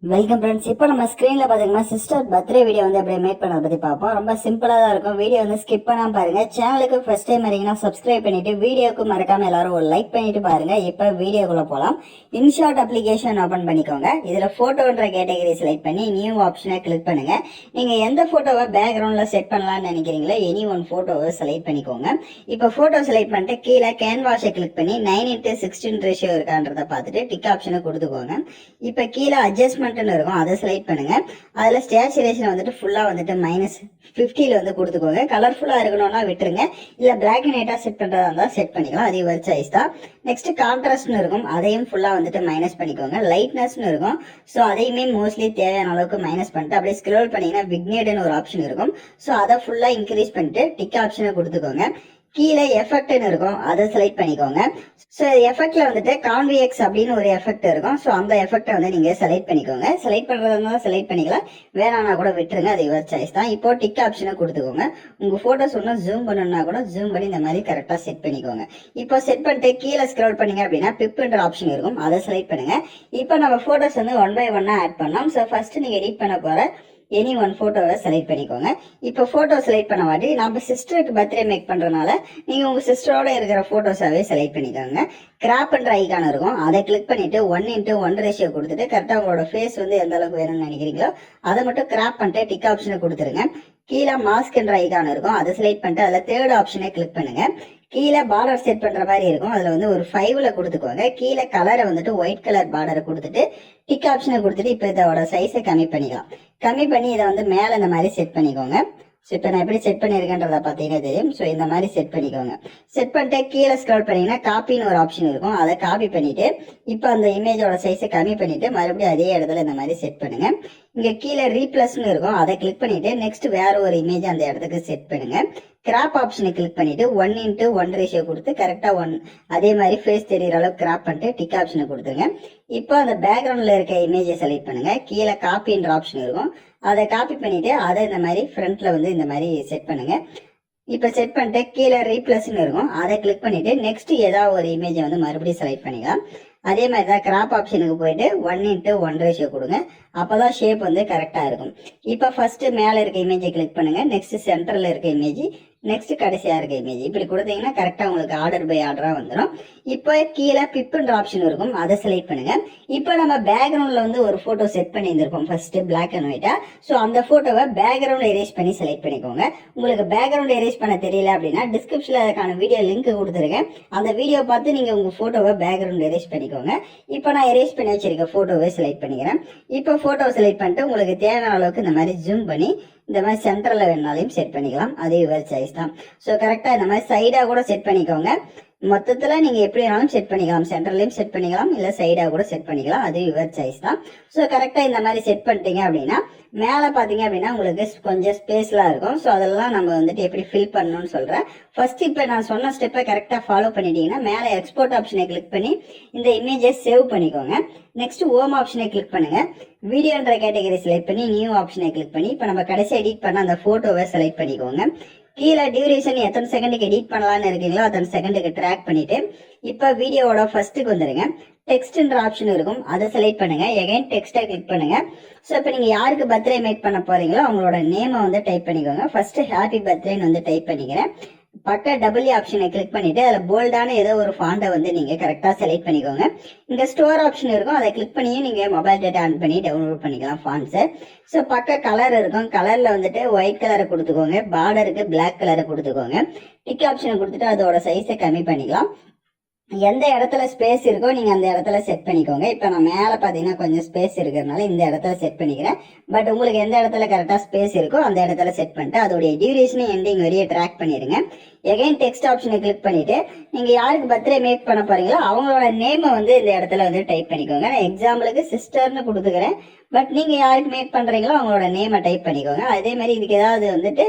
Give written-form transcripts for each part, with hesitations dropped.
Welcome friends. இப்போ நம்ம ஸ்க்ரீனில் பார்த்தீங்கன்னா சிஸ்டர் பர்த்டே வீடியோ வந்து அப்படியே மேக் பண்ணதை பற்றி பார்ப்போம். ரொம்ப சிம்பிளாக தான் இருக்கும். வீடியோ வந்து ஸ்கிப் பண்ணாமல் பாருங்கள். சேனலுக்கு ஃபர்ஸ்ட் டைம் வரீங்கன்னா சப்ஸ்கிரைப் பண்ணிவிட்டு வீடியோக்கு மறக்காமல் எல்லாரும் ஒரு லைக் பண்ணிட்டு பாருங்கள். இப்போ வீடியோக்குள்ளே போகலாம். இன்ஷாட் அப்ளிகேஷன் ஓப்பன் பண்ணிக்கோங்க. இதில் ஃபோட்டோன்ற கேட்டகரி செலக்ட் பண்ணி நியூ ஆப்ஷனை கிளிக் பண்ணுங்கள். நீங்கள் எந்த ஃபோட்டோவை பேக்ரவுண்டில் செட் பண்ணலாம்னு நினைக்கிறீங்களோ எனி ஒன் ஃபோட்டோவை செலக்ட் பண்ணிக்கோங்க. இப்போ ஃபோட்டோ செலக்ட் பண்ணிட்டு கீழே கேன்வாஷை கிளிக் பண்ணி 9:16 ரேஷியோ இருக்கான்றதை பார்த்துட்டு டிக் ஆப்ஷனை கொடுத்துக்கோங்க. இப்போ கீழே அட்ஜஸ்ட்மெண்ட் இருக்கும், அதை செலக்ட் பண்ணுங்க. அதுல ஸ்டேச்சுரேஷன் வந்துட்டு ஃபுல்லா வந்துட்டு -50 வந்து கொடுத்துக்கோங்க. கலர்ஃபுல்லா இருக்கணும்னா விட்டுருங்க, இல்ல பிளாக் அண்ட் ஒயிட்டா செட் பண்றதா இருந்தா செட் பண்ணிக்கலாம். அது ஒரு சாய்ஸ் தான். நெக்ஸ்ட் கான்ட்ராஸ்ட்னு இருக்கும், அதையும் ஃபுல்லா வந்துட்டு மைனஸ் பண்ணிக்கோங்க. லைட்னஸ்னு இருக்கும், ஸோ அதையுமே மோஸ்ட்லி தேவையான அளவுக்கு மைனஸ் பண்ணிட்டு அப்படியே ஸ்க்ரோல் பண்ணீங்கன்னா விக்னேட்னு ஒரு ஆப்ஷன் இருக்கும், ஸோ அதை ஃபுல்லா இன்க்ரீஸ் பண்ணிட்டு டிக் ஆப்ஷனை கொடுத்துக்கோங்க. கீழே எஃபெக்ட்னு இருக்கும், அதை செலக்ட் பண்ணிக்கோங்க. ஸோ எஃபெக்ட்ல வந்துட்டு கான்விஎக்ஸ் அப்படின்னு ஒரு எஃபெக்ட் இருக்கும், ஸோ அந்த எஃபெக்டை வந்து நீங்க செலக்ட் பண்ணிக்கோங்க. செலக்ட் பண்றதா செலக்ட் பண்ணிக்கலாம், வேணாம்னா கூட விட்டுருங்க, அது யுவர் சாய்ஸ் தான். இப்போ டிக் ஆப்ஷனை கொடுத்துக்கோங்க. உங்க போட்டோஸ் ஒன்று ஜூம் பண்ணணும்னா கூட ஜூம் பண்ணி இந்த மாதிரி கரெக்டா செட் பண்ணிக்கோங்க. இப்போ செட் பண்ணிட்டு கீழே ஸ்க்ரோல் பண்ணீங்க அப்படின்னா பிப்ன்ற ஆப்ஷன் இருக்கும், அதை செலக்ட் பண்ணுங்க. இப்போ நம்ம போட்டோஸ் வந்து 1 by 1 ஆட் பண்ணலாம். ஸோ ஃபர்ஸ்ட் நீங்க எடிட் பண்ண போற எனி ஒன் போட்டோவை செலக்ட் பண்ணிக்கோங்க. இப்போ போட்டோ செலக்ட் பண்ண வாட்டி நம்ம சிஸ்டருக்கு பர்த்டே மேக் பண்றதுனால நீங்க உங்க சிஸ்டரோட இருக்கிற போட்டோஸாவே செலக்ட் பண்ணிக்கோங்க. கிராப்ன்ற ஐக்கான் இருக்கும், அதை கிளிக் பண்ணிட்டு 1:1 ரேஷியோ கொடுத்துட்டு கரெக்டா உங்களோட ஃபேஸ் வந்து எந்த அளவுக்கு வேணும்னு நினைக்கிறீங்களோ அதை மட்டும் கிராப் பண்ணிட்டு டிக் ஆப்ஷனை கொடுத்துருங்க. கீழே மாஸ்க்ன்ற ஐக்கான் இருக்கும், அதை செலக்ட் பண்ணிட்டு அதில் தேர்ட் ஆப்ஷனை கிளிக் பண்ணுங்க. கீழே பார்டர் செட் பண்ற மாதிரி இருக்கும், அதுல வந்து ஒரு 5ல கொடுத்துக்கோங்க. கீழே கலரை வந்துட்டு ஒயிட் கலர் பார்டரை கொடுத்துட்டு டிக் ஆப்ஷனை கொடுத்துட்டு இப்போ இதோட சைஸை கம்மி பண்ணிக்கலாம். கம்மி பண்ணி இதை வந்து மேலே இந்த மாதிரி செட் பண்ணிக்கோங்க. ஸோ இப்போ நான் எப்படி செட் பண்ணியிருக்கேன்றத பார்த்தீங்கன்னா தெரியும். ஸோ இந்த மாதிரி செட் பண்ணிக்கோங்க. செட் பண்ணிட்டு கீழே ஸ்க்ரோல் பண்ணீங்கன்னா காப்பின்னு ஒரு ஆப்ஷன் இருக்கும், அதை காப்பி பண்ணிட்டு இப்போ அந்த இமேஜோட சைஸை கம்மி பண்ணிட்டு மறுபடியும் அதே இடத்துல இந்த மாதிரி செட் பண்ணுங்க. இங்க கீழே ரீப்ளஸ்ன்னு இருக்கும், அதை கிளிக் பண்ணிட்டு நெக்ஸ்ட் வேற ஒரு இமேஜ் அந்த இடத்துக்கு செட் பண்ணுங்க. கிராப் ஆப்ஷனை கிளிக் பண்ணிட்டு 1:1 ரேஷியோ கொடுத்து கரெக்டா அதே மாதிரி ஃபேஸ் தெரியற அளவுக்கு கிராப் பண்ணிட்டு டிக் ஆப்ஷனை கொடுத்துருங்க. இப்போ அந்த பேக்ரவுண்ட்ல இருக்க இமேஜை செலக்ட் பண்ணுங்க. கீழே காப்பின்ற ஆப்ஷன் இருக்கும், அதை காப்பி பண்ணிட்டு அதை இந்த மாதிரி ஃப்ரண்ட்ல வந்து இந்த மாதிரி செட் பண்ணுங்க. இப்போ செட் பண்ணிட்டு கீழே ரீப்ளஸ்ன்னு இருக்கும், அதை கிளிக் பண்ணிட்டு நெக்ஸ்ட் ஏதாவது ஒரு இமேஜை வந்து மறுபடியும் செலக்ட் பண்ணிக்கலாம். அதே மாதிரி தான் கிராப் ஆப்ஷனுக்கு போயிட்டு 1:1 ரேஷியோ கொடுங்க, அப்பதான் ஷேப் வந்து கரெக்டா இருக்கும். இப்போ ஃபர்ஸ்ட் மேல இருக்க இமேஜை கிளிக் பண்ணுங்க, நெக்ஸ்ட் சென்டர்ல இருக்க இமேஜ், நெக்ஸ்ட் கடைசியா இருக்க இமேஜ், இப்படி கொடுத்தீங்கன்னா கரெக்டா உங்களுக்கு ஆர்டர் பை ஆர்டரா வந்துடும். இப்போ கீழே பிப்ன்ற ஆப்ஷன் இருக்கும், அதை செலக்ட் பண்ணுங்க. இப்போ நம்ம பேக்ரவுண்ட்ல வந்து ஒரு போட்டோ செட் பண்ணியிருந்திருப்போம் ஃபர்ஸ்ட் பிளாக் அண்ட் ஒயிட்டா, ஸோ அந்த போட்டோவை பேக்ரவுண்ட் எரேஸ் பண்ணி செலக்ட் பண்ணிக்கோங்க. உங்களுக்கு பேக்ரவுண்ட் எரேஸ் பண்ண தெரியல அப்படின்னா டிஸ்கிரிப்ஷன்ல அதுக்கான வீடியோ லிங்க் கொடுத்துருக்கேன், அந்த வீடியோ பார்த்து நீங்க உங்க போட்டோவை பேக்ரவுண்ட் எரேஸ் பண்ணிக்கோங்க. இப்போ நான் எரேஸ் பண்ணி வச்சிருக்க போட்டோவை செலக்ட் பண்ணிக்கிறேன். இப்போ போட்டோ செலக்ட் பண்ணிட்டு உங்களுக்கு தேவையான அளவுக்கு இந்த மாதிரி ஜூம் பண்ணி இந்த மாதிரி சென்டர்ல வேணாலையும் செட் பண்ணிக்கலாம், அதே யுவர் சாய்ஸ் தான். ஸோ கரெக்டா இந்த மாதிரி சைடா கூட செட் பண்ணிக்கோங்க. மொத்தத்துல நீங்க எப்படி வேணாலும் செட் பண்ணிக்கலாம், சென்டர்லயும் செட் பண்ணிக்கலாம், இல்ல சைடா கூட செட் பண்ணிக்கலாம், அது யுவர் சாய்ஸ் தான். ஸோ கரெக்டா இந்த மாதிரி செட் பண்ணிட்டீங்க அப்படின்னா மேல பாத்தீங்க அப்படின்னா உங்களுக்கு கொஞ்சம் ஸ்பேஸ்லாம் இருக்கும். ஸோ அதெல்லாம் நம்ம வந்துட்டு எப்படி ஃபில் பண்ணணும்னு சொல்றேன். ஃபர்ஸ்ட் இப்போ நான் சொன்ன ஸ்டெப்பை கரெக்டா ஃபாலோ பண்ணிட்டீங்கன்னா மேல எக்ஸ்போர்ட் ஆப்ஷனை கிளிக் பண்ணி இந்த இமேஜை சேவ் பண்ணிக்கோங்க. நெக்ஸ்ட் ஹோம் ஆப்ஷனை கிளிக் பண்ணுங்க. வீடியோன்ற கேட்டகரி செலக்ட் பண்ணி நியூ ஆப்ஷனை கிளிக் பண்ணி இப்போ நம்ம கடைசி எடிட் பண்ண அந்த போட்டோவை செலக்ட் பண்ணிக்கோங்க. கீழே டியூரேஷன் எத்தனை செகண்டுக்கு எடிட் பண்ணலாம்னு இருக்கீங்களோ அத்தனை செகண்டுக்கு ட்ராக் பண்ணிட்டு இப்போ வீடியோவோட ஃபர்ஸ்ட்டுக்கு வந்துருங்க. டெக்ஸ்ட்ன்ற ஆப்ஷன் இருக்கும், அதை செலக்ட் பண்ணுங்க. எகைன் டெக்ஸ்ட்டை கிளிக் பண்ணுங்க. ஸோ இப்போ நீங்க யாருக்கு பர்த்டே மேக் பண்ண போறீங்களோ அவங்களோட நேமை வந்து டைப் பண்ணிக்கோங்க. ஃபர்ஸ்ட் ஹாப்பி பர்த்டேன்னு வந்து டைப் பண்ணிக்கிறேன். பக்க டபிள்யூ ஆப்ஷனை கிளிக் பண்ணிட்டு அதில் போல்டான ஏதோ ஒரு ஃபாண்டை வந்து நீங்க கரெக்டா செலக்ட் பண்ணிக்கோங்க. இங்க ஸ்டோர் ஆப்ஷன் இருக்கும், அதை கிளிக் பண்ணியும் நீங்க மொபைல் டேட்டா ஆன் பண்ணி டவுன்லோட் பண்ணிக்கலாம் ஃபாண்ட்ஸை. ஸோ பக்க கலர் இருக்கும், கலர்ல வந்துட்டு ஒயிட் கலரை கொடுத்துக்கோங்க, பார்டருக்கு பிளாக் கலரை கொடுத்துக்கோங்க. டிக் ஆப்ஷனை கொடுத்துட்டு அதோட சைஸை கம்மி பண்ணிக்கலாம். எந்த இடத்துல ஸ்பேஸ் இருக்கோ நீங்க அந்த இடத்துல செட் பண்ணிக்கோங்க. இப்போ நான் மேல பாத்தீங்கன்னா கொஞ்சம் ஸ்பேஸ் இருக்கிறதுனால இந்த இடத்துல செட் பண்ணிக்கிறேன். பட் உங்களுக்கு எந்த இடத்துல கரெக்டா ஸ்பேஸ் இருக்கோ அந்த இடத்துல செட் பண்ணிட்டு அதோடைய டியூரேஷனை எண்டிங் வரைய ட்ராக் பண்ணிடுங்க. எகைன் டெக்ஸ்ட் ஆப்ஷனை கிளிக் பண்ணிட்டு நீங்க யாருக்கு பர்த்டே மேக் பண்ண போறீங்களோ அவங்களோட நேமை வந்து இந்த இடத்துல வந்து டைப் பண்ணிக்கோங்க. நான் எக்ஸாம்பிளுக்கு சிஸ்டர்னு கொடுத்துக்கிறேன், பட் நீங்க யாருக்கு மேக் பண்றீங்களோ அவங்களோட நேமை டைப் பண்ணிக்கோங்க. அதே மாதிரி இதுக்கு ஏதாவது வந்துட்டு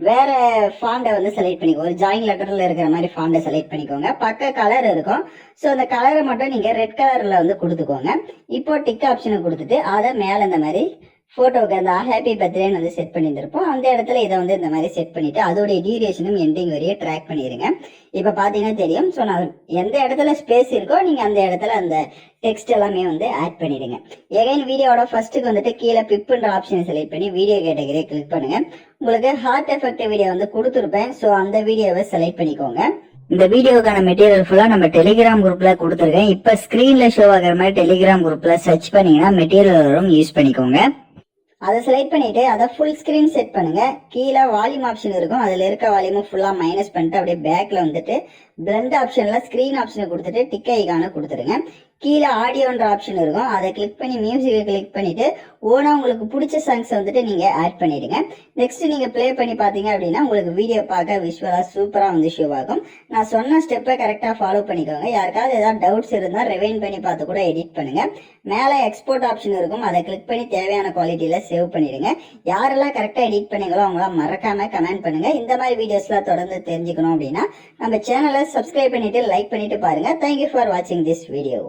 வேற ஃபாண்டை வந்து செலக்ட் பண்ணிக்கோங்க, ஒரு ஜாயின் லெட்டர்ல இருக்கிற மாதிரி ஃபாண்டை செலக்ட் பண்ணிக்கோங்க. பக்க கலர் இருக்கும், ஸோ அந்த கலரை மட்டும் நீங்க ரெட் கலர்ல வந்து கொடுத்துக்கோங்க. இப்போ டிக் ஆப்ஷனை கொடுத்துட்டு அதை மேல இந்த மாதிரி போட்டோவுக்கு அந்த ஹாப்பி பர்த்டேன்னு வந்து செட் பண்ணியிருந்திருப்போம். அந்த இடத்துல இதை வந்து இந்த மாதிரி செட் பண்ணிட்டு அதோடைய டியூரேஷனும் எண்டிங் வரையே ட்ராக் பண்ணிடுங்க. இப்போ பார்த்தீங்கன்னா தெரியும். ஸோ நான் எந்த இடத்துல ஸ்பேஸ் இருக்கோ நீங்கள் அந்த இடத்துல அந்த டெக்ஸ்ட் எல்லாமே வந்து ஆட் பண்ணிடுங்க. எகைன் வீடியோட ஃபர்ஸ்ட்டுக்கு வந்துட்டு கீழே பிப்புன்ற ஆப்ஷனை செலக்ட் பண்ணி வீடியோ கேட்டகரியை கிளிக் பண்ணுங்க. உங்களுக்கு ஹார்ட் எஃபெக்ட் வீடியோ வந்து கொடுத்துருப்பேன். ஸோ அந்த வீடியோவை செலக்ட் பண்ணிக்கோங்க. இந்த வீடியோக்கான மெட்டீரியல் ஃபுல்லா நம்ம டெலிகிராம் குரூப்ல கொடுத்துருக்கேன். இப்ப ஸ்கிரீன்ல ஷோ ஆகிற மாதிரி டெலிகிராம் குரூப்ல சர்ச் பண்ணீங்கன்னா மெட்டீரியல் வரும், யூஸ் பண்ணிக்கோங்க. அதை செலக்ட் பண்ணிட்டு அதை ஃபுல் ஸ்கிரீன் செட் பண்ணுங்க. கீழே வால்யூம் ஆப்ஷன் இருக்கும். அதுல இருக்க வால்யூம் ஃபுல்லா மைனஸ் பண்ணிட்டு அப்படியே பேக்ல வந்துட்டு பிளண்ட் ஆப்ஷன்ல ஸ்கிரீன் ஆப்ஷனை கொடுத்துட்டு டிக் ஐகானை கொடுத்துருங்க. கீழே ஆடியோன்ற ஆப்ஷன் இருக்கும். அதை கிளிக் பண்ணி மியூசிக்கை கிளிக் பண்ணிட்டு ஓனா உங்களுக்கு பிடிச்ச சாங்ஸ் வந்துட்டு நீங்க ஆட் பண்ணிடுங்க. நெக்ஸ்ட் நீங்க பிளே பண்ணி பாத்தீங்க அப்படின்னா உங்களுக்கு வீடியோ பார்க்க விஷுவலா சூப்பரா வந்து ஷோ ஆகும். நான் சொன்ன ஸ்டெப்பை கரெக்டா ஃபாலோ பண்ணிக்கோங்க. யாருக்காவது ஏதாவது டவுட்ஸ் இருந்தா ரிவைண்ட் பண்ணி பார்த்து கூட எடிட் பண்ணுங்க. மேலே எக்ஸ்போர்ட் ஆப்ஷன் இருக்கும். அதை கிளிக் பண்ணி தேவையான குவாலிட்டியில சேவ் பண்ணிடுங்க. யாரெல்லாம் கரெக்டா எடிட் பண்ணீங்களோ அவங்களாம் மறக்காம கமெண்ட் பண்ணுங்க. இந்த மாதிரி வீடியோஸ்லாம் தொடர்ந்து தெரிஞ்சுக்கணும் அப்படின்னா நம்ம சேனலை சப்ஸ்கிரைப் பண்ணிட்டு லைக் பண்ணிட்டு பாருங்க. தேங்க்யூ ஃபார் வாட்சிங் திஸ் வீடியோ.